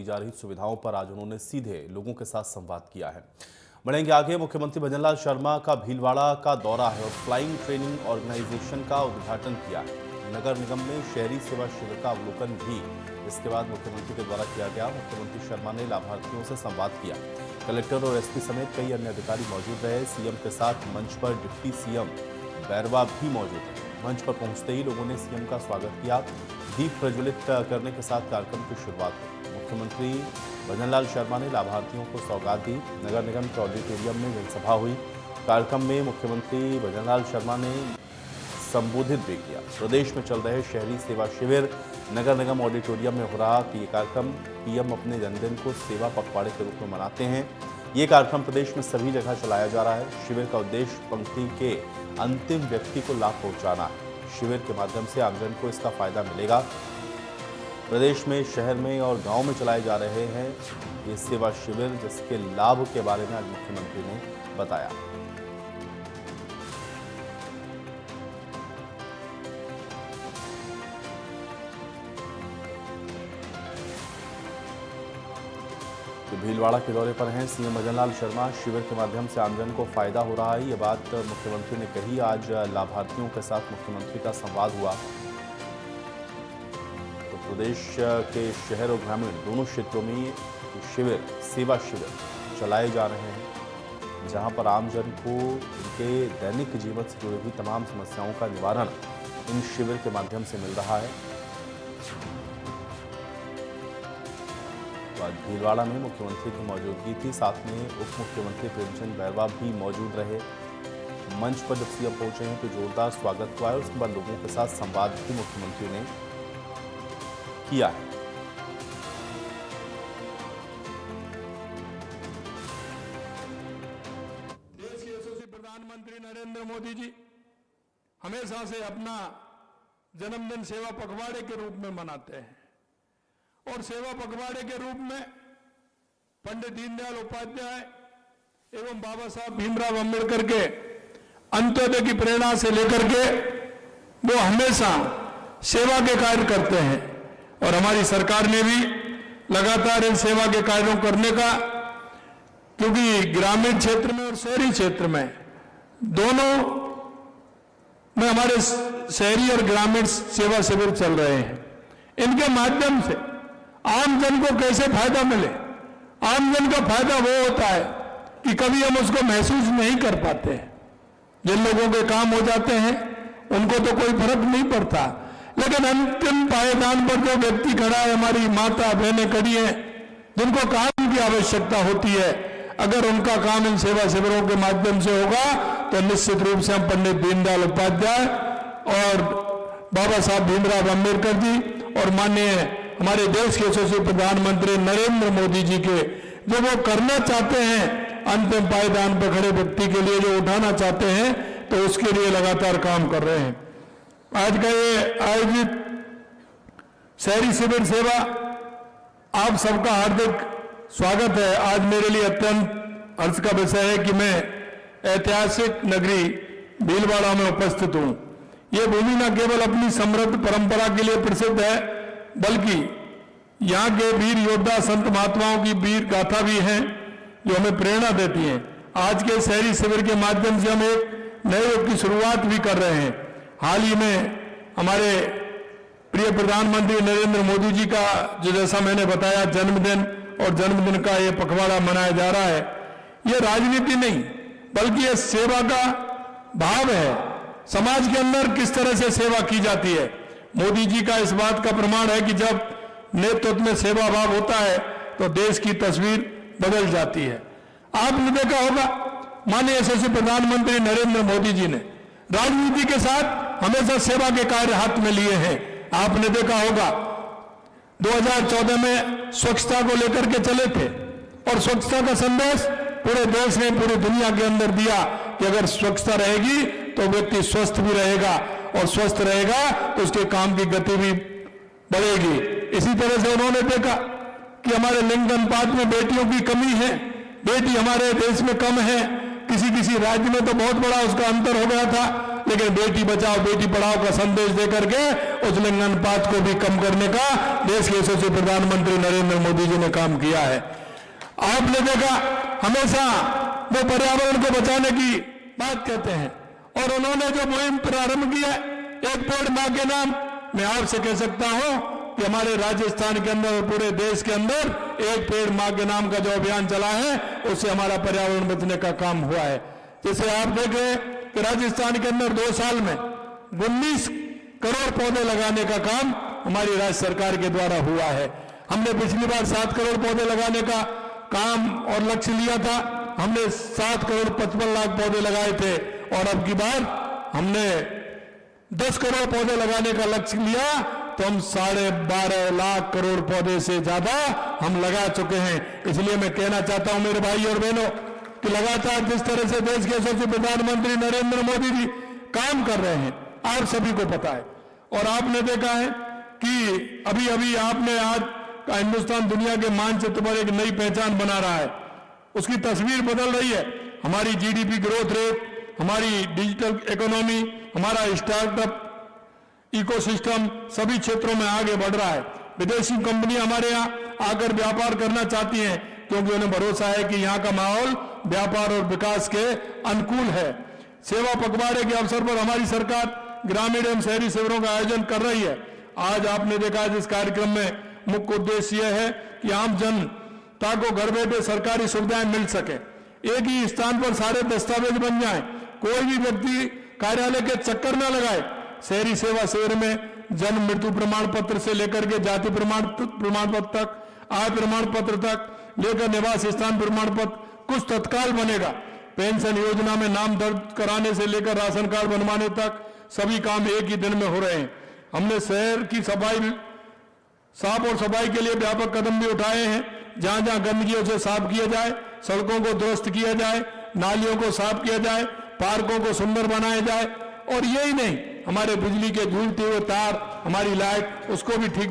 दी जा रही सुविधाओं पर आज उन्होंने सीधे लोगों के साथ संवाद किया है। बढ़ेंगे आगे। मुख्यमंत्री भजनलाल शर्मा का भीलवाड़ा का दौरा है और फ्लाइंग ट्रेनिंग ऑर्गेनाइजेशन का उद्घाटन किया है। नगर निगम में शहरी सेवा शिविर का अवलोकन भी इसके बाद मुख्यमंत्री के द्वारा किया गया। मुख्यमंत्री शर्मा ने लाभार्थियों से संवाद किया। कलेक्टर और एसपी समेत कई अन्य अधिकारी मौजूद रहे। सीएम के साथ मंच पर डिप्टी सीएम बैरवा भी मौजूद थे। मंच पर पहुंचते ही लोगों ने सीएम का स्वागत किया। दीप प्रज्वलित करने के साथ कार्यक्रम की शुरुआत हुई। मुख्यमंत्री भजनलाल शर्मा ने लाभार्थियों को सौगात दी। नगर निगम के ऑडिटोरियम में जनसभा हुई। कार्यक्रम में मुख्यमंत्री भजनलाल शर्मा ने संबोधित भी किया। प्रदेश में चल रहे शहरी सेवा शिविर नगर निगम ऑडिटोरियम में हो रहा कि ये कार्यक्रम पीएम अपने जन्मदिन को सेवा पखवाड़े के रूप में मनाते हैं। ये कार्यक्रम प्रदेश में सभी जगह चलाया जा रहा है। शिविर का उद्देश्य पंक्ति के अंतिम व्यक्ति को लाभ पहुंचाना है। शिविर के माध्यम से आमजन को इसका फायदा मिलेगा। प्रदेश में शहर में और गांव में चलाए जा रहे हैं ये सेवा शिविर, जिसके लाभ के बारे में आज मुख्यमंत्री ने बताया। भीलवाड़ा के दौरे पर हैं सीएम भजनलाल शर्मा। शिविर के माध्यम से आमजन को फायदा हो रहा है, ये बात मुख्यमंत्री ने कही। आज लाभार्थियों के साथ मुख्यमंत्री का संवाद हुआ। तो प्रदेश के शहर और ग्रामीण दोनों क्षेत्रों में शिविर, सेवा शिविर चलाए जा रहे हैं, जहां पर आमजन को उनके दैनिक जीवन से जुड़ी हुई तमाम समस्याओं का निवारण इन शिविर के माध्यम से मिल रहा है। भीलवाड़ा में मुख्यमंत्री की मौजूदगी थी, साथ में उप मुख्यमंत्री प्रेमचंद बैरवा भी मौजूद रहे। मंच पर जब सीएम पहुंचे हैं तो जोरदार स्वागत हुआ है। उसके बाद लोगों के साथ संवाद भी मुख्यमंत्री ने किया है। देश के यशस्वी प्रधानमंत्री नरेंद्र मोदी जी हमेशा से अपना जन्मदिन सेवा पखवाड़े के रूप में मनाते हैं और सेवा पखवाड़े के रूप में पंडित दीनदयाल उपाध्याय एवं बाबा साहब भीमराव अंबेडकर के अंत्योदय की प्रेरणा से लेकर के वो हमेशा सेवा के कार्य करते हैं और हमारी सरकार ने भी लगातार इन सेवा के कार्यों करने का, क्योंकि ग्रामीण क्षेत्र में और शहरी क्षेत्र में दोनों में हमारे शहरी और ग्रामीण सेवा शिविर चल रहे हैं। इनके माध्यम से आम जन को कैसे फायदा मिले। आम जन का फायदा वो होता है कि कभी हम उसको महसूस नहीं कर पाते हैं। जिन लोगों के काम हो जाते हैं उनको तो कोई फर्क नहीं पड़ता, लेकिन अंतिम पायदान पर जो व्यक्ति खड़ा है, हमारी माता बहनें खड़ी हैं, जिनको काम की आवश्यकता होती है, अगर उनका काम इन सेवा शिविरों के माध्यम से होगा तो निश्चित रूप से हम पंडित दीनदयाल उपाध्याय और बाबा साहब भीमराव अंबेडकर जी और माननीय हमारे देश के यशस्वी प्रधानमंत्री नरेंद्र मोदी जी के जो वो करना चाहते हैं, अंतिम पायदान पर खड़े व्यक्ति के लिए जो उठाना चाहते हैं, तो उसके लिए लगातार काम कर रहे हैं। आज का ये आयोजित शहरी शिविर सेवा आप सबका हार्दिक स्वागत है। आज मेरे लिए अत्यंत हर्ष का विषय है कि मैं ऐतिहासिक नगरी भीलवाड़ा में उपस्थित हूं। ये भूमि न केवल अपनी समृद्ध परंपरा के लिए प्रसिद्ध है, बल्कि यहाँ के वीर योद्धा संत महात्माओं की वीर गाथा भी है जो हमें प्रेरणा देती है। आज के शहरी शिविर के माध्यम से हम एक नए युग की शुरुआत भी कर रहे हैं। हाल ही में हमारे प्रिय प्रधानमंत्री नरेंद्र मोदी जी का जो, जैसा मैंने बताया, जन्मदिन और जन्मदिन का ये पखवाड़ा मनाया जा रहा है। ये राजनीति नहीं बल्कि ये सेवा का भाव है। समाज के अंदर किस तरह से सेवा की जाती है, मोदी जी का इस बात का प्रमाण है कि जब नेतृत्व में सेवा भाव होता है तो देश की तस्वीर बदल जाती है। आपने देखा होगा माननीय यशस्वी प्रधानमंत्री नरेंद्र मोदी जी ने राजनीति के साथ हमेशा सेवा के कार्य हाथ में लिए हैं। आपने देखा होगा 2014 में स्वच्छता को लेकर के चले थे और स्वच्छता का संदेश पूरे देश ने, पूरी दुनिया के अंदर दिया कि अगर स्वच्छता रहेगी तो व्यक्ति स्वस्थ भी रहेगा और स्वस्थ रहेगा तो उसके काम की गति भी बढ़ेगी। इसी तरह से उन्होंने देखा कि हमारे लिंग अनुपात में बेटियों की कमी है, बेटी हमारे देश में कम है। किसी किसी राज्य में तो बहुत बड़ा उसका अंतर हो गया था, लेकिन बेटी बचाओ बेटी पढ़ाओ का संदेश देकर के उस लिंगानुपात को भी कम करने का देश के यशस्वी प्रधानमंत्री नरेंद्र मोदी जी ने काम किया है। आपने देखा हमेशा वो पर्यावरण को बचाने की बात कहते हैं और उन्होंने जो मुहिम प्रारंभ की है एक पेड़ मां के नाम, मैं आपसे कह सकता हूं कि हमारे राजस्थान के अंदर और पूरे देश के अंदर एक पेड़ मां के नाम का जो अभियान चला है उससे हमारा पर्यावरण बचने का काम हुआ है। जैसे आप देख रहे हैं कि राजस्थान के अंदर 2 साल में 19 करोड़ पौधे लगाने का काम हमारी राज्य सरकार के द्वारा हुआ है। हमने पिछली बार 7 करोड़ पौधे लगाने का काम और लक्ष्य लिया था, हमने 7 करोड़ 55 लाख पौधे लगाए थे और अब की बार हमने 10 करोड़ पौधे लगाने का लक्ष्य लिया तो हम 12.5 लाख करोड़ पौधे से ज्यादा हम लगा चुके हैं। इसलिए मैं कहना चाहता हूं मेरे भाई और बहनों कि लगातार जिस तरह से देश के यशस्वी प्रधानमंत्री नरेंद्र मोदी जी काम कर रहे हैं आप सभी को पता है और आपने देखा है कि अभी अभी आपने आज हिंदुस्तान दुनिया के मानचित्र पर एक नई पहचान बना रहा है, उसकी तस्वीर बदल रही है। हमारी जीडीपी ग्रोथ रेट, हमारी डिजिटल इकोनॉमी, हमारा स्टार्टअप इकोसिस्टम सभी क्षेत्रों में आगे बढ़ रहा है। विदेशी कंपनियां हमारे यहाँ आकर व्यापार करना चाहती हैं क्योंकि उन्हें भरोसा है कि यहाँ का माहौल व्यापार और विकास के अनुकूल है। सेवा पखवाड़े के अवसर पर हमारी सरकार ग्रामीण एवं शहरी शिविरों का आयोजन कर रही है। आज आपने देखा इस कार्यक्रम में मुख्य उद्देश्य यह है कि आम जनता को घर बैठे सरकारी सुविधाएं मिल सके, एक ही स्थान पर सारे दस्तावेज बन जाएं, कोई भी व्यक्ति कार्यालय के चक्कर न लगाए। शहरी सेवा शिविर में जन्म मृत्यु प्रमाण पत्र से लेकर के जाति प्रमाण पत्र तक, आय प्रमाण पत्र तक लेकर निवास स्थान प्रमाण पत्र कुछ तत्काल बनेगा। पेंशन योजना में नाम दर्ज कराने से लेकर राशन कार्ड बनवाने तक सभी काम एक ही दिन में हो रहे हैं। हमने शहर की साफ और सफाई के लिए व्यापक कदम भी उठाए हैं। जहां जहां गंदगी उसे साफ किया जाए, सड़कों को दुरुस्त किया जाए, नालियों को साफ किया जाए, पार्कों को सुंदर बनाया जाए और यही नहीं हमारे बिजली के झूलते हुए तार, हमारी लाइट उसको भी ठीक